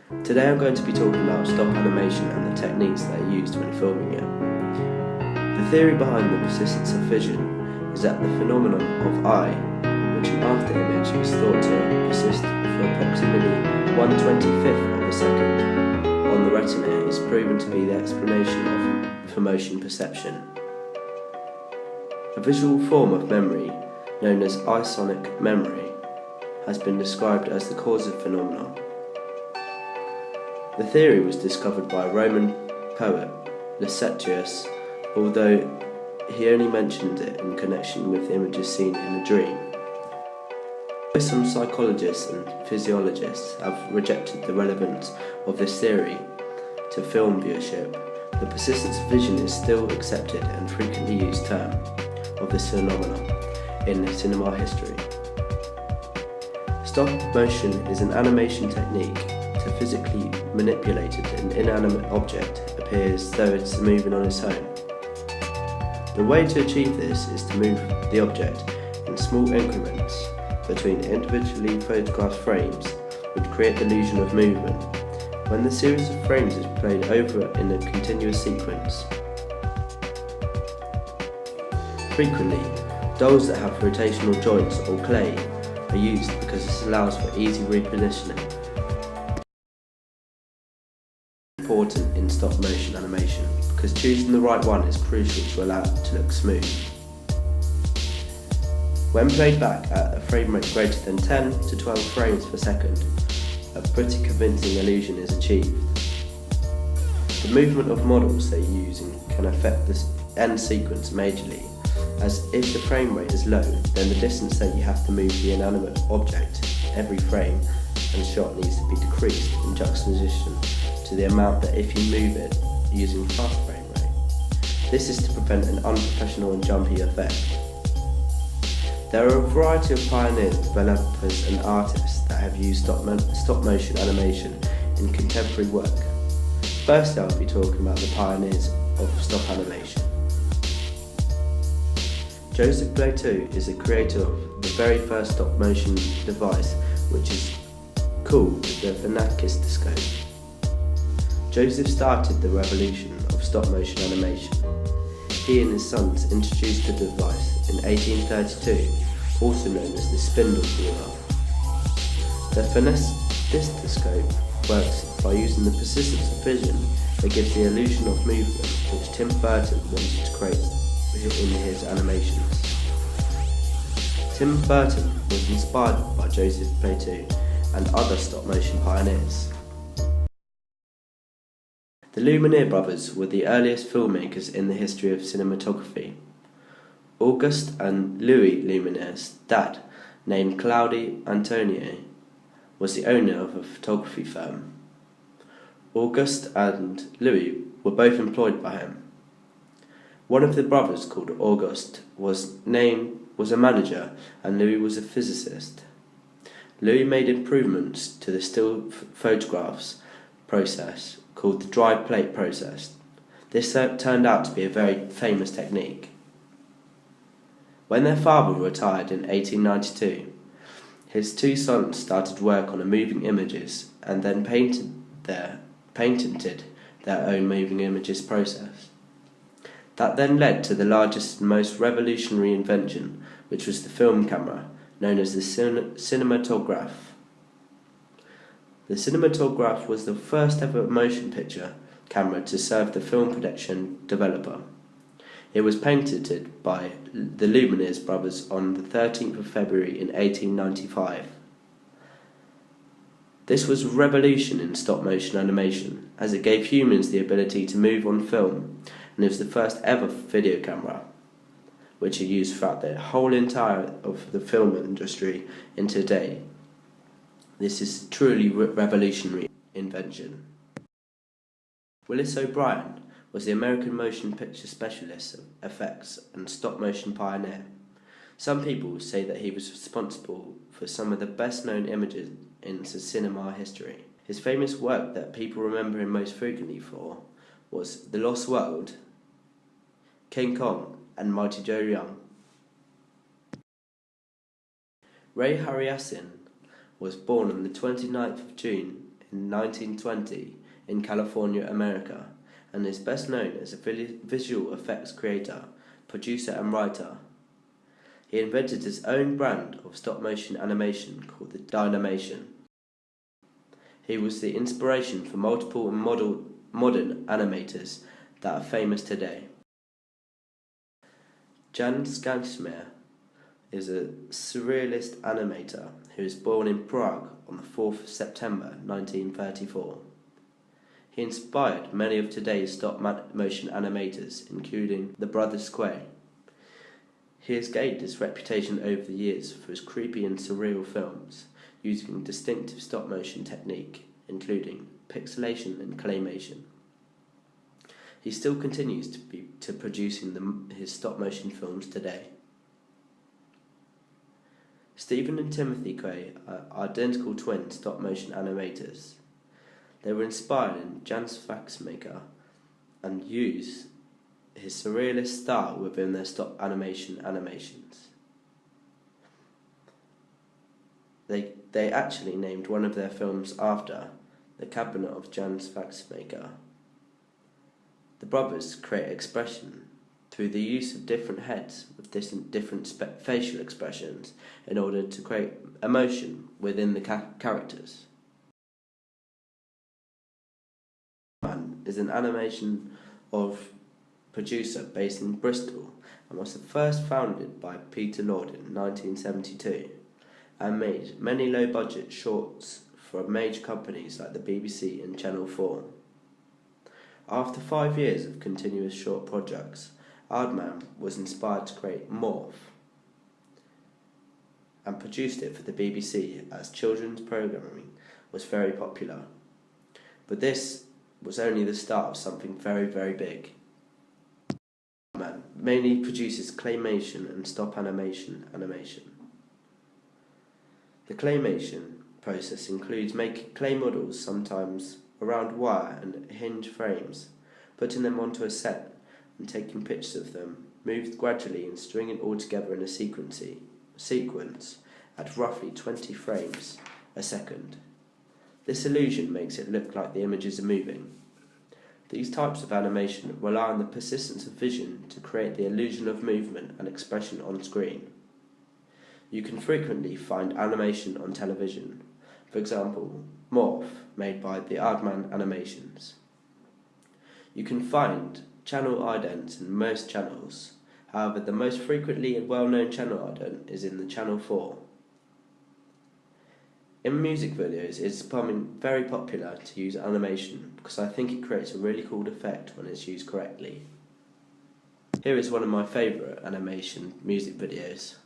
Today I'm going to be talking about stop animation and the techniques that are used when filming it. The theory behind the persistence of vision is that the phenomenon of eye, which an after image is thought to persist for approximately 1/25th of a second on the retina, is proven to be the explanation for motion perception. A visual form of memory, known as isonic memory, has been described as the cause of phenomenon. The theory was discovered by Roman poet Lucretius, although he only mentioned it in connection with images seen in a dream. Though some psychologists and physiologists have rejected the relevance of this theory to film viewership, the persistence of vision is still accepted and frequently used term of this phenomenon in cinema history. Stop motion is an animation technique to physically manipulate an inanimate object appears though it's moving on its own. The way to achieve this is to move the object in small increments between individually photographed frames, which create the illusion of movement. When the series of frames is played over in a continuous sequence. Frequently, dolls that have rotational joints or clay are used because this allows for easy repositioning. Important in stop motion animation because choosing the right one is crucial to allow it to look smooth. When played back at a frame rate greater than 10 to 12 frames per second, a pretty convincing illusion is achieved. The movement of models they're using can affect the end sequence majorly, as if the frame rate is low, then the distance that you have to move the inanimate object every frame and shot needs to be decreased in juxtaposition to the amount that if you move it using fast frame rate. This is to prevent an unprofessional and jumpy effect. There are a variety of pioneers, developers and artists that have used stop motion animation in contemporary work. First I'll be talking about the pioneers of stop animation. Joseph Plateau is the creator of the very first stop motion device, which is called the Phenakistoscope. Joseph started the revolution of stop motion animation. He and his sons introduced the device in 1832, also known as the spindle viewer. The Phenakistoscope works by using the persistence of vision that gives the illusion of movement, which Tim Burton wanted to create in his animations. Tim Burton was inspired by Joseph Plateau and other stop motion pioneers. The Lumiere brothers were the earliest filmmakers in the history of cinematography. Auguste and Louis Lumiere's dad, named Claude Antonio, was the owner of a photography firm. Auguste and Louis were both employed by him. One of the brothers, called Auguste, was a manager and Louis was a physicist. Louis made improvements to the still photographs process called the dry plate process. This turned out to be a very famous technique. When their father retired in 1892, his two sons started work on moving images and then patented their own moving images process. That then led to the largest and most revolutionary invention, which was the film camera, known as the cinematograph. The cinematograph was the first ever motion picture camera to serve the film production developer. It was patented by the Lumiere brothers on the 13th of February in 1895. This was a revolution in stop motion animation, as it gave humans the ability to move on film, and it was the first ever video camera, which are used throughout the whole entire of the film industry in today. This is a truly revolutionary invention. Willis O'Brien was the American motion picture specialist, effects and stop motion pioneer. Some people say that he was responsible for some of the best known images in cinema history. His famous work that people remember him most frequently for was The Lost World, King Kong and Mighty Joe Young. Ray Harryhausen was born on the 29th of June in 1920 in California, America, and is best known as a visual effects creator, producer and writer. He invented his own brand of stop-motion animation called the Dynamation. He was the inspiration for multiple modern animators that are famous today. Jan Skanshmir is a surrealist animator who was born in Prague on the 4th of September 1934. He inspired many of today's stop-motion animators, including the Brothers Quay. He has gained his reputation over the years for his creepy and surreal films, using distinctive stop-motion technique, including pixelation and claymation. He still continues to producing his stop-motion films today. Stephen and Timothy Quay are identical twin stop-motion animators. They were inspired in Jan Skanshmir and use his surrealist style within their stop animations. They actually named one of their films after the cabinet of Jan Skanshmir. The brothers create expression through the use of different heads with different facial expressions in order to create emotion within the characters. Man is an animation of producer based in Bristol and was first founded by Peter Lord in 1972 and made many low-budget shorts for major companies like the BBC and Channel 4. After 5 years of continuous short projects, Aardman was inspired to create Morph and produced it for the BBC as children's programming was very popular. But this was only the start of something very, very big. Aardman mainly produces claymation and stop animation. The claymation process includes making clay models, sometimes around wire and hinge frames, putting them onto a set and taking pictures of them, moved gradually and stringing it all together in a sequence at roughly 20 frames a second. This illusion makes it look like the images are moving. These types of animation rely on the persistence of vision to create the illusion of movement and expression on screen. You can frequently find animation on television, for example, Morph, made by the Aardman Animations. You can find channel idents in most channels, however the most frequently and well-known channel ident is in the Channel 4. In music videos, it's becoming very popular to use animation because I think it creates a really cool effect when it's used correctly. Here is one of my favourite animation music videos.